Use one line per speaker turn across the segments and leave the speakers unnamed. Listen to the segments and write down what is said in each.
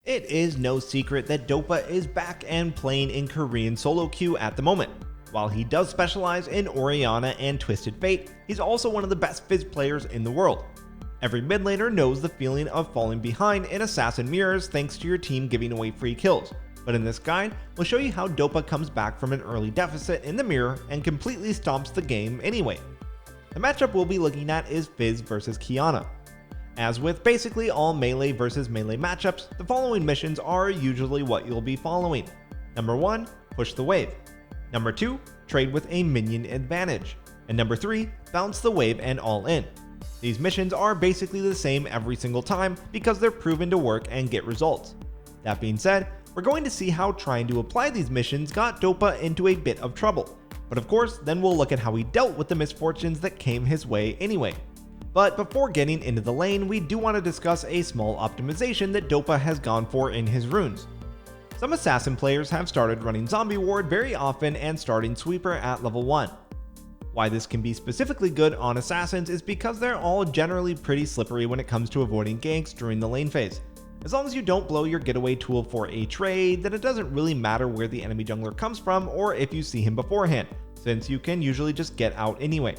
It is no secret that Dopa is back and playing in Korean solo queue at the moment. While he does specialize in Orianna and Twisted Fate, he's also one of the best Fizz players in the world. Every mid laner knows the feeling of falling behind in Assassin Mirrors thanks to your team giving away free kills, but in this guide, we'll show you how Dopa comes back from an early deficit in the mirror and completely stomps the game anyway. The matchup we'll be looking at is Fizz versus Qiyana. As with basically all melee versus melee matchups, the following missions are usually what you'll be following. Number 1, push the wave. Number 2, trade with a minion advantage. And number 3, bounce the wave and all in. These missions are basically the same every single time because they're proven to work and get results. That being said, we're going to see how trying to apply these missions got Dopa into a bit of trouble. But of course, then we'll look at how he dealt with the misfortunes that came his way anyway. But before getting into the lane, we do want to discuss a small optimization that Dopa has gone for in his runes. Some assassin players have started running Zombie Ward very often and starting Sweeper at level 1. Why this can be specifically good on assassins is because they're all generally pretty slippery when it comes to avoiding ganks during the lane phase. As long as you don't blow your getaway tool for a trade, then it doesn't really matter where the enemy jungler comes from or if you see him beforehand, since you can usually just get out anyway.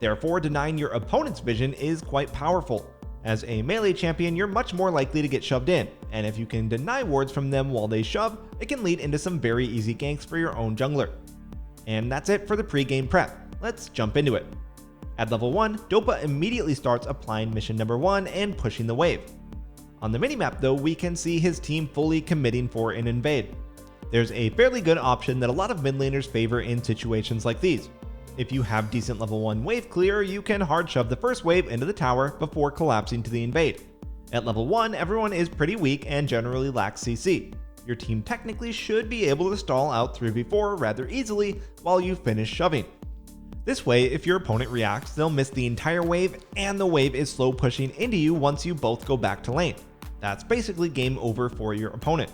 Therefore, denying your opponent's vision is quite powerful. As a melee champion, you're much more likely to get shoved in, and if you can deny wards from them while they shove, it can lead into some very easy ganks for your own jungler. And that's it for the pre-game prep. Let's jump into it. At level 1, Dopa immediately starts applying mission number 1 and pushing the wave. On the minimap though, we can see his team fully committing for an invade. There's a fairly good option that a lot of mid laners favor in situations like these. If you have decent level 1 wave clear, you can hard shove the first wave into the tower before collapsing to the invade. At level 1, everyone is pretty weak and generally lacks CC. Your team technically should be able to stall out 3v4 rather easily while you finish shoving. This way, if your opponent reacts, they'll miss the entire wave and the wave is slow pushing into you once you both go back to lane. That's basically game over for your opponent.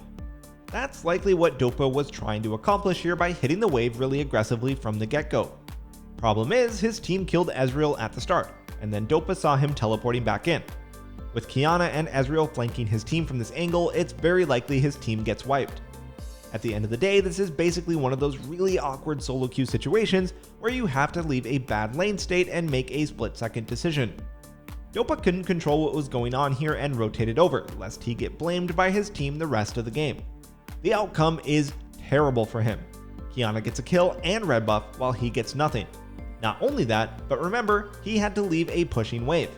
That's likely what Dopa was trying to accomplish here by hitting the wave really aggressively from the get-go. Problem is, his team killed Ezreal at the start, and then Dopa saw him teleporting back in. With Qiyana and Ezreal flanking his team from this angle, it's very likely his team gets wiped. At the end of the day, this is basically one of those really awkward solo queue situations where you have to leave a bad lane state and make a split-second decision. Dopa couldn't control what was going on here and rotated over, lest he get blamed by his team the rest of the game. The outcome is terrible for him. Qiyana gets a kill and red buff while he gets nothing. Not only that, but remember, he had to leave a pushing wave.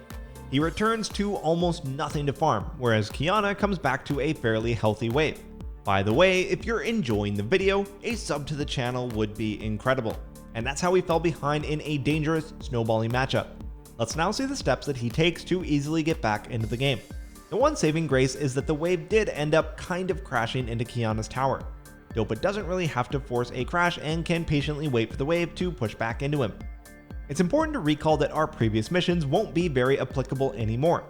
He returns to almost nothing to farm, whereas Qiyana comes back to a fairly healthy wave. By the way, if you're enjoying the video, a sub to the channel would be incredible. And that's how he fell behind in a dangerous snowballing matchup. Let's now see the steps that he takes to easily get back into the game. The one saving grace is that the wave did end up kind of crashing into Qiyana's tower. Dopa doesn't really have to force a crash and can patiently wait for the wave to push back into him. It's important to recall that our previous missions won't be very applicable anymore.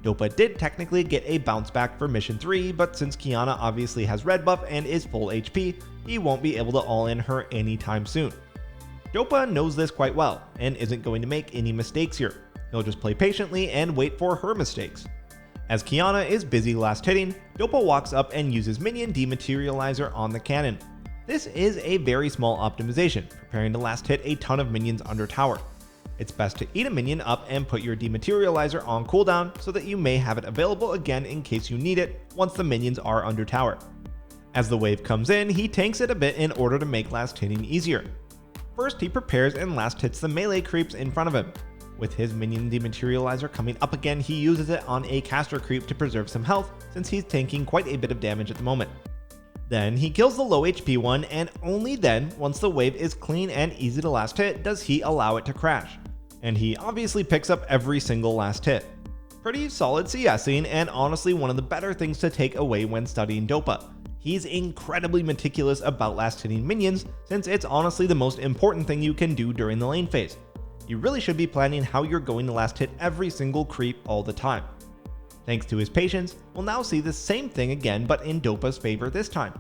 Dopa did technically get a bounce back for mission 3, but since Qiyana obviously has red buff and is full HP, he won't be able to all in her anytime soon. Dopa knows this quite well, and isn't going to make any mistakes here. He'll just play patiently and wait for her mistakes. As Qiyana is busy last hitting, Dopa walks up and uses minion dematerializer on the cannon. This is a very small optimization, preparing to last hit a ton of minions under tower. It's best to eat a minion up and put your dematerializer on cooldown so that you may have it available again in case you need it once the minions are under tower. As the wave comes in, he tanks it a bit in order to make last hitting easier. First, he prepares and last hits the melee creeps in front of him. With his minion dematerializer coming up again, he uses it on a caster creep to preserve some health since he's tanking quite a bit of damage at the moment. Then he kills the low HP one, and only then, once the wave is clean and easy to last hit, does he allow it to crash. And he obviously picks up every single last hit. Pretty solid CSing, and honestly one of the better things to take away when studying Dopa. He's incredibly meticulous about last hitting minions, since it's honestly the most important thing you can do during the lane phase. You really should be planning how you're going to last hit every single creep all the time. Thanks to his patience, we'll now see the same thing again but in Dopa's favor this time.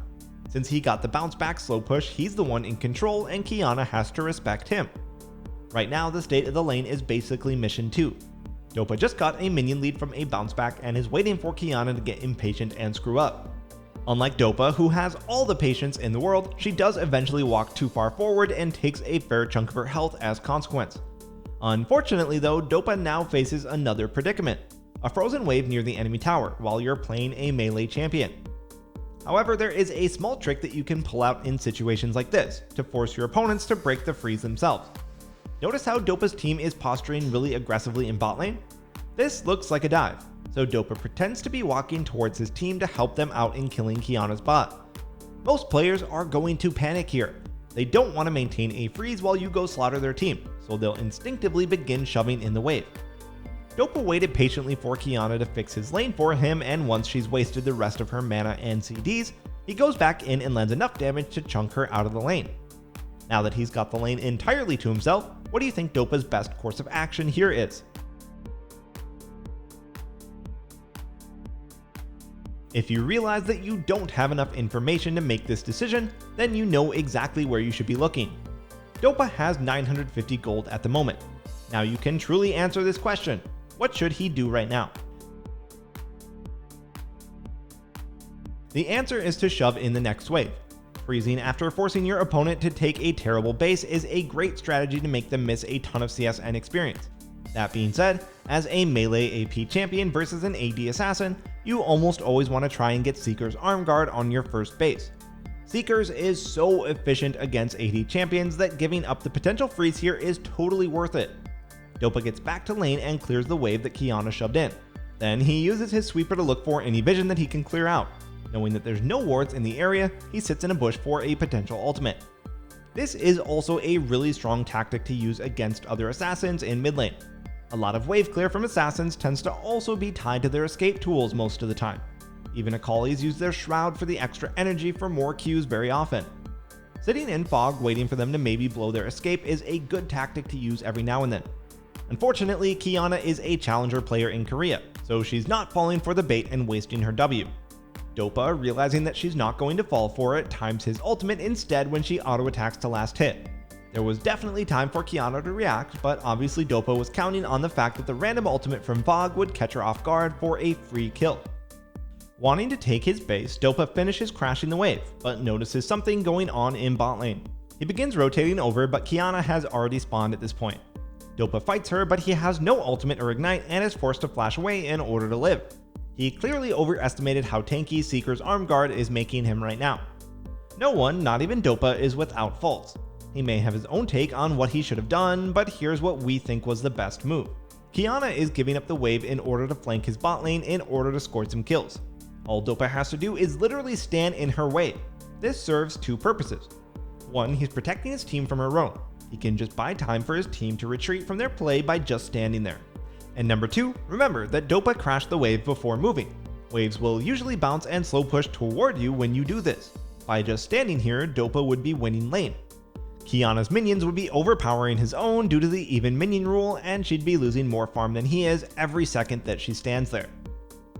Since he got the bounce back slow push, he's the one in control and Qiyana has to respect him. Right now the state of the lane is basically mission 2. Dopa just got a minion lead from a bounce back and is waiting for Qiyana to get impatient and screw up. Unlike Dopa, who has all the patience in the world, she does eventually walk too far forward and takes a fair chunk of her health as consequence. Unfortunately though, Dopa now faces another predicament: a frozen wave near the enemy tower while you're playing a melee champion. However, there is a small trick that you can pull out in situations like this to force your opponents to break the freeze themselves. Notice how Dopa's team is posturing really aggressively in bot lane? This looks like a dive, so Dopa pretends to be walking towards his team to help them out in killing Qiyana's bot. Most players are going to panic here. They don't want to maintain a freeze while you go slaughter their team, so they'll instinctively begin shoving in the wave. Dopa waited patiently for Qiyana to fix his lane for him, and once she's wasted the rest of her mana and CDs, he goes back in and lands enough damage to chunk her out of the lane. Now that he's got the lane entirely to himself, what do you think Dopa's best course of action here is? If you realize that you don't have enough information to make this decision, then you know exactly where you should be looking. Dopa has 950 gold at the moment. Now you can truly answer this question: what should he do right now? The answer is to shove in the next wave. Freezing after forcing your opponent to take a terrible base is a great strategy to make them miss a ton of CS and experience. That being said, as a melee AP champion versus an AD assassin, you almost always want to try and get Seeker's arm guard on your first base. Seekers is so efficient against AD champions that giving up the potential freeze here is totally worth it. Dopa gets back to lane and clears the wave that Qiyana shoved in. Then he uses his sweeper to look for any vision that he can clear out. Knowing that there's no wards in the area, he sits in a bush for a potential ultimate. This is also a really strong tactic to use against other assassins in mid lane. A lot of wave clear from assassins tends to also be tied to their escape tools most of the time. Even Akali's use their shroud for the extra energy for more Qs very often. Sitting in fog waiting for them to maybe blow their escape is a good tactic to use every now and then. Unfortunately, Qiyana is a challenger player in Korea, so she's not falling for the bait and wasting her W. Dopa, realizing that she's not going to fall for it, times his ultimate instead when she auto-attacks to last hit. There was definitely time for Qiyana to react, but obviously Dopa was counting on the fact that the random ultimate from Fog would catch her off guard for a free kill. Wanting to take his base, Dopa finishes crashing the wave, but notices something going on in bot lane. He begins rotating over, but Qiyana has already spawned at this point. Dopa fights her, but he has no ultimate or ignite and is forced to flash away in order to live. He clearly overestimated how tanky Seeker's arm guard is making him right now. No one, not even Dopa, is without faults. He may have his own take on what he should have done, but here's what we think was the best move. Qiyana is giving up the wave in order to flank his bot lane in order to score some kills. All Dopa has to do is literally stand in her way. This serves two purposes. One, he's protecting his team from her roam. He can just buy time for his team to retreat from their play by just standing there. And number two, remember that Dopa crashed the wave before moving. Waves will usually bounce and slow push toward you when you do this. By just standing here, Dopa would be winning lane. Qiyana's minions would be overpowering his own due to the even minion rule, and she'd be losing more farm than he is every second that she stands there.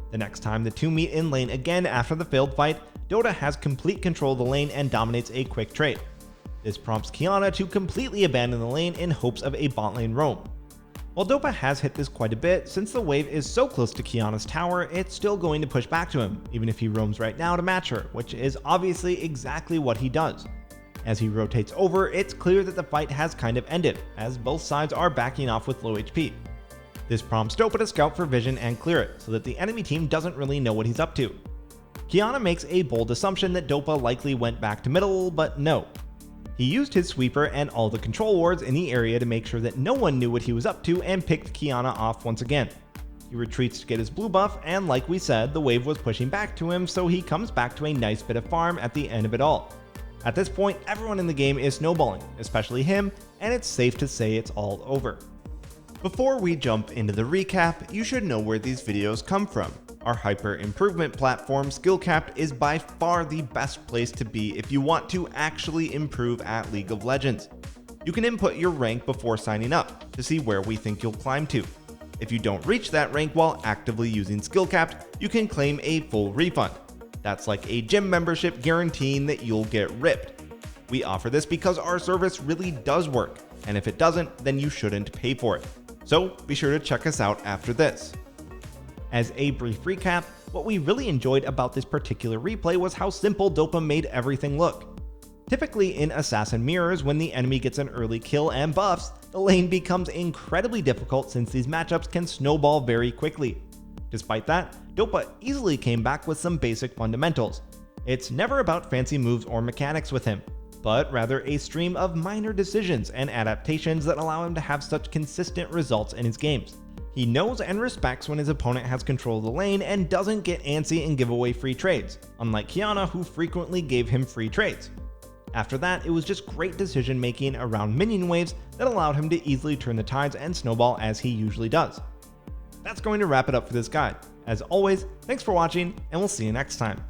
The next time the two meet in lane again after the failed fight, Dota has complete control of the lane and dominates a quick trade. This prompts Qiyana to completely abandon the lane in hopes of a bot lane roam. While Dopa has hit this quite a bit, since the wave is so close to Qiyana's tower, it's still going to push back to him, even if he roams right now to match her, which is obviously exactly what he does. As he rotates over, it's clear that the fight has kind of ended, as both sides are backing off with low HP. This prompts Dopa to scout for vision and clear it, so that the enemy team doesn't really know what he's up to. Qiyana makes a bold assumption that Dopa likely went back to middle, but no. He used his sweeper and all the control wards in the area to make sure that no one knew what he was up to and picked Qiyana off once again. He retreats to get his blue buff, and like we said, the wave was pushing back to him, so he comes back to a nice bit of farm at the end of it all. At this point, everyone in the game is snowballing, especially him, and it's safe to say it's all over. Before we jump into the recap, you should know where these videos come from. Our hyper improvement platform Skill-Capped is by far the best place to be if you want to actually improve at League of Legends. You can input your rank before signing up to see where we think you'll climb to. If you don't reach that rank while actively using Skill-Capped, you can claim a full refund. That's like a gym membership guaranteeing that you'll get ripped. We offer this because our service really does work, and if it doesn't, then you shouldn't pay for it. So be sure to check us out after this. As a brief recap, what we really enjoyed about this particular replay was how simple Dopa made everything look. Typically in Assassin Mirrors, when the enemy gets an early kill and buffs, the lane becomes incredibly difficult since these matchups can snowball very quickly. Despite that, Dopa easily came back with some basic fundamentals. It's never about fancy moves or mechanics with him, but rather a stream of minor decisions and adaptations that allow him to have such consistent results in his games. He knows and respects when his opponent has control of the lane and doesn't get antsy and give away free trades, unlike Qiyana, who frequently gave him free trades. After that, it was just great decision making around minion waves that allowed him to easily turn the tides and snowball as he usually does. That's going to wrap it up for this guide. As always, thanks for watching, and we'll see you next time.